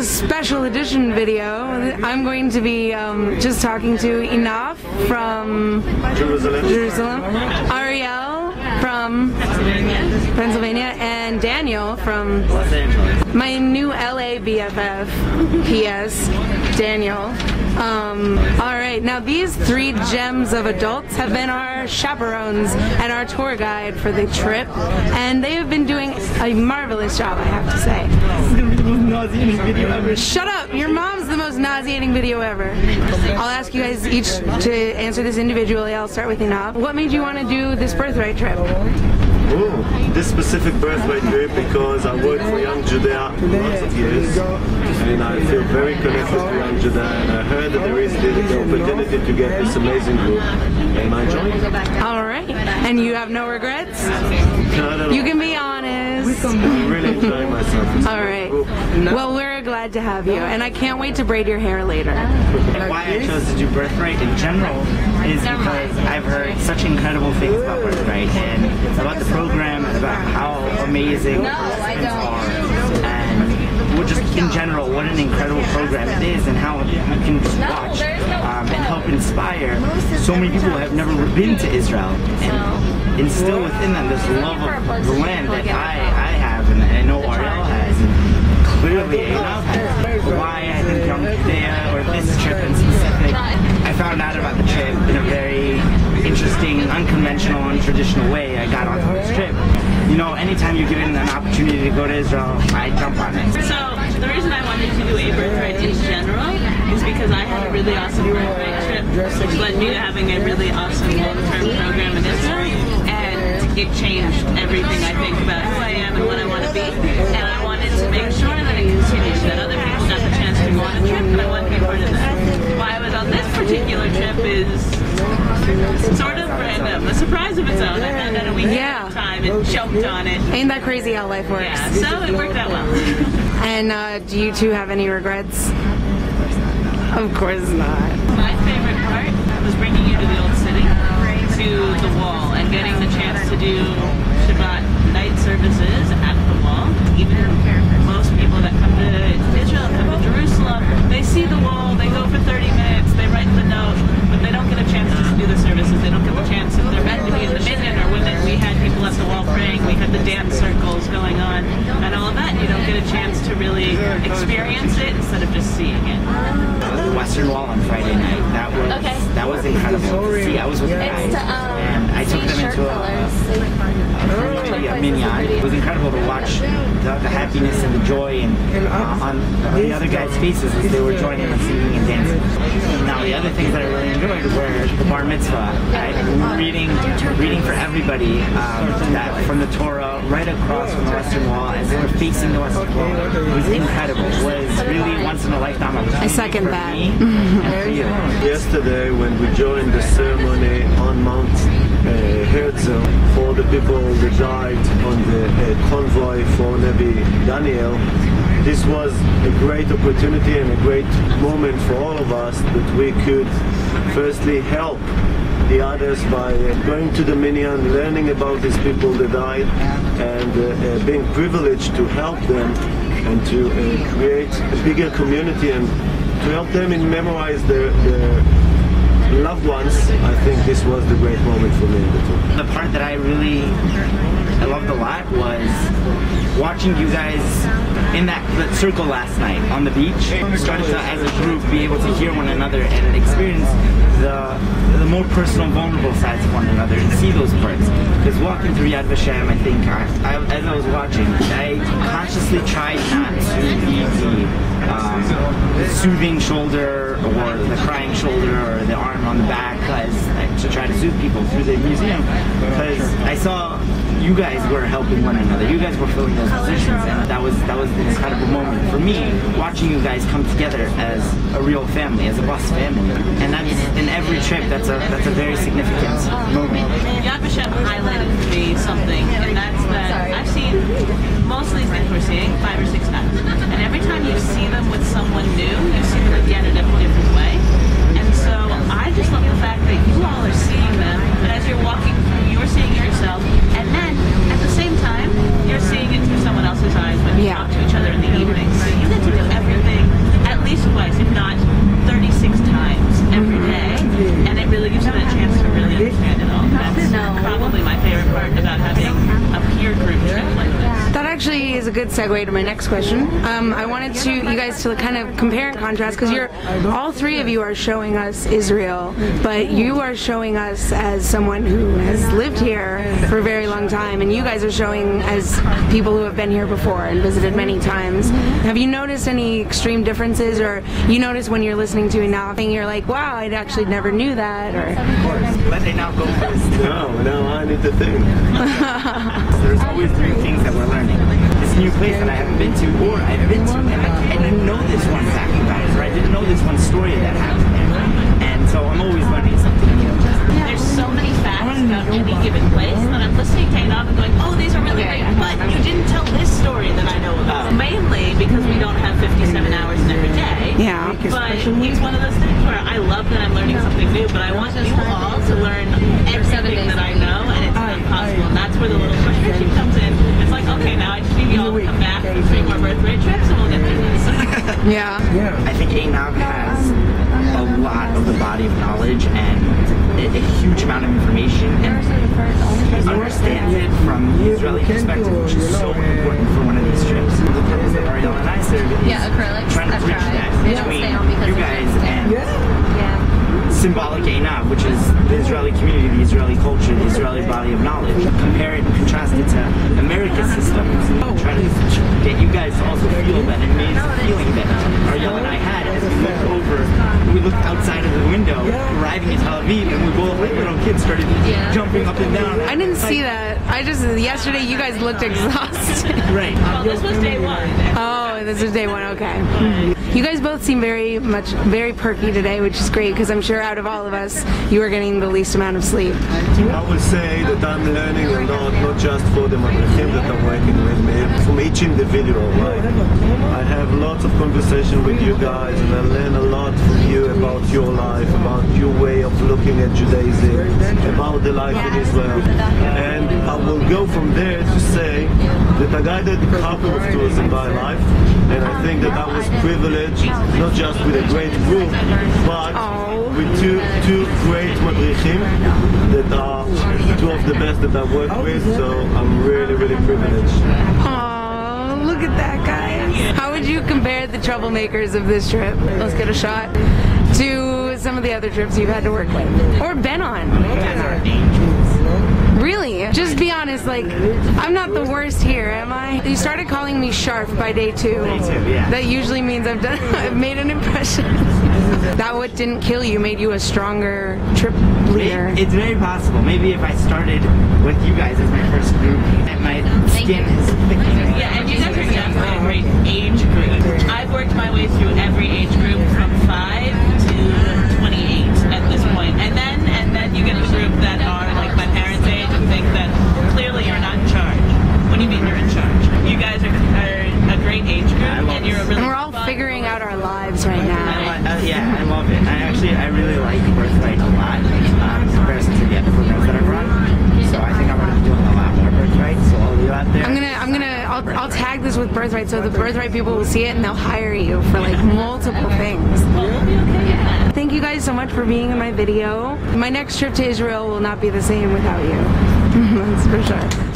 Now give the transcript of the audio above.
special edition video. I'm going to be just talking to Einav from Jerusalem, Arielle from Pennsylvania, and Daniel from Los Angeles. My new LA BFF. P.S. Daniel. Alright, now these three gems of adults have been our chaperones and our tour guide for the trip, and they have been doing a marvelous job, I have to say. This is gonna be the most nauseating video ever. Shut up! Your mom's the most nauseating video ever. I'll ask you guys each to answer this individually. I'll start with Einav. What made you want to do this birthright trip? Oh, this specific birthright trip because I worked for Young Judaea lots of years, and I feel very connected to Young Judaea, and I heard that there is the opportunity to get this amazing group, and I joined. Alright, and you have no regrets? No. You can be honest. I'm really enjoying myself. Alright, well, we're glad to have you, and I can't wait to braid your hair later. Why I chose to do Birthright in general is because I've heard such incredible things about Birthright and about the program, about how amazing the participants are, and just in general what an incredible program it is, and how you can just watch and help inspire so many people who have never been to Israel and instill within them this love of the land that I have, and I know Arielle has, and clearly Einav has. Why I think Young Judaea, or this trip in specific, I found out about the trip in a very interesting, unconventional, untraditional way. I got onto this trip. You know, anytime you're given an opportunity to go to Israel, I jump on it. So, the reason I wanted to do a birthright in general is because I had a really awesome birthright trip, which led me to having a really awesome long-term program in Israel, and it changed everything I think about who I am and what I want to be, and I wanted to make sure that it continues, that other people got the chance to go on a trip, and I wanted to be part of that. Why I was on this particular trip is sort of random, a surprise of its own. I found out a week ahead of time and jumped on it. Ain't that crazy how life works? Yeah, so it worked out well. And do you two have any regrets? Of course not. My favorite part was bringing you to the old city, to the wall, and getting the chance to do Shabbat night services at the wall. Even most people that come to Israel, come to Jerusalem, they see the wall, they go for 30 minutes, they write the note, but they don't get a chance to do the services. They don't get the chance, if they're meant to be in the minyan or women. We had people at the wall praying, we had the dance circles going on, and all of that. You don't get a chance to really experience it instead of just seeing it. The Western Wall on Friday night, that was incredible to see. I was with guys, and I took them into a minyan. It was incredible to watch the happiness and the joy and on the other guys' faces as they were joining and singing and dancing. Now the other things that I really enjoyed were the bar mitzvah, right? Reading for everybody that from the Torah right across from the Western Wall as they were facing the Western Wall. It was incredible. It was really once in a lifetime opportunity. I second for that. me and for you. Yesterday, when we joined the ceremony on Mount Herzl for the people that died on the convoy for Nebi Daniel, this was a great opportunity and a great moment for all of us that we could firstly help the others by going to the minyan, learning about these people that died, and being privileged to help them and to create a bigger community and to help them in memorize their loved ones. I think this was the great moment for me. The part that I loved a lot was watching you guys in that circle last night on the beach, starting to, as a group, be able to hear one another and experience the more personal, vulnerable sides of one another and see those parts. Because walking through Yad Vashem, I think, as I was watching, I consciously tried not to be the soothing shoulder or the crying shoulder or the arm on the back to try to soothe people through the museum, because I saw you guys were helping one another. You guys were filling those positions, and that was an incredible moment for me, watching you guys come together as a real family, as a bus family. And that's in every trip. That's a very significant moment. Yad Vashem highlighted for me something, and that's that I've seen most of these things we're seeing 5 or 6 times, and every time you see them with someone new, you see them again in a different way. And so I just love the fact that you all are seeing them, but as you're walking through, you're seeing it yourself, and then at the same time, you're seeing it through someone else's eyes when you talk to each other in the evening. So you get to do everything segue to my next question. I wanted you guys to kind of compare and contrast, because all three of you are showing us Israel, but you are showing us as someone who has lived here for a very long time, and you guys are showing as people who have been here before and visited many times. Have you noticed any extreme differences, or you notice when you're listening to Einav and you're like, wow, I actually never knew that? Or of course. Let Einav go first. No, I need to think. There's always three things that we're learning. This new place that I haven't been to, or I've been to, and I didn't know this one fact about it, or I didn't know this one story that happened there. And so I'm always learning something new. There's so many facts about any given place that I'm listening to Einav and going, oh, these are really great, but you didn't tell this story that I know about. Mainly because we don't have 57 hours in every day. Yeah. But it's one of those things where I love that I'm learning something new, but I want you all to learn everything that I know, and it's not possible. And that's where the little frustration comes in. It's like, okay, now I just need you all to come back for 3 more birthright trips and we'll get through this. Yeah. I think Einav has a lot of the body of knowledge and a huge amount of information, and understands it from the Israeli perspective, which is so important for one of these trips. The purpose that Arielle and I serve is trying to bridge that between you guys and symbolic Einav, which is the Israeli community, the Israeli culture, the Israeli body of knowledge. Compare it and contrast it to America's system. Try to get you guys to also feel that amazing feeling that Arielle and I had as we looked outside of the window, arriving in Tel Aviv, and we both, like little kids, started jumping up and down. I didn't see that. Yesterday you guys looked exhausted. Right. Well, this was day 1. Oh, this is day 1, okay. You guys both seem very perky today, which is great, because I'm sure out of all of us, you are getting the least amount of sleep. I would say that I'm learning a lot, not just for the madrichim that I'm working with me, from each individual. Right? I have lots of conversation with you guys, and I learn a lot from you about your life, about your way of looking at Judaism, about the life in Israel. And I will go from there to say that I guided a couple of tours in my life, and I think that I was privileged, not just with a great group, but with two great madrichim that are 2 of the best that I've worked with, so I'm really, really privileged. Oh, look at that, guys. How would you compare the troublemakers of this trip, let's get a shot, to some of the other trips you've had to work with? Or been on? Really? Just be honest, like, I'm not the worst here, am I? You started calling me Scharf by day 2. Day 2, yeah. That usually means I've made an impression. That what didn't kill you made you a stronger trip leader. It's very possible. Maybe if I started with you guys as my first group, and my skin is thickening. Yeah, and you guys are definitely a great age group. I've worked my way through every age group from 5 to 28 at this point. And then you get a group that are like my parents' age and think that clearly you're not in charge. What do you mean you're in charge? You guys are a great age group, and you're a really and we're all figuring out our lives right now. I love it. I really like Birthright a lot in comparison to the other programs that I've run. So I think I'm going to be doing a lot more Birthright. So all of you out there, I'll tag this with Birthright, so the Birthright people will see it and they'll hire you for like multiple things. Thank you guys so much for being in my video. My next trip to Israel will not be the same without you. That's for sure.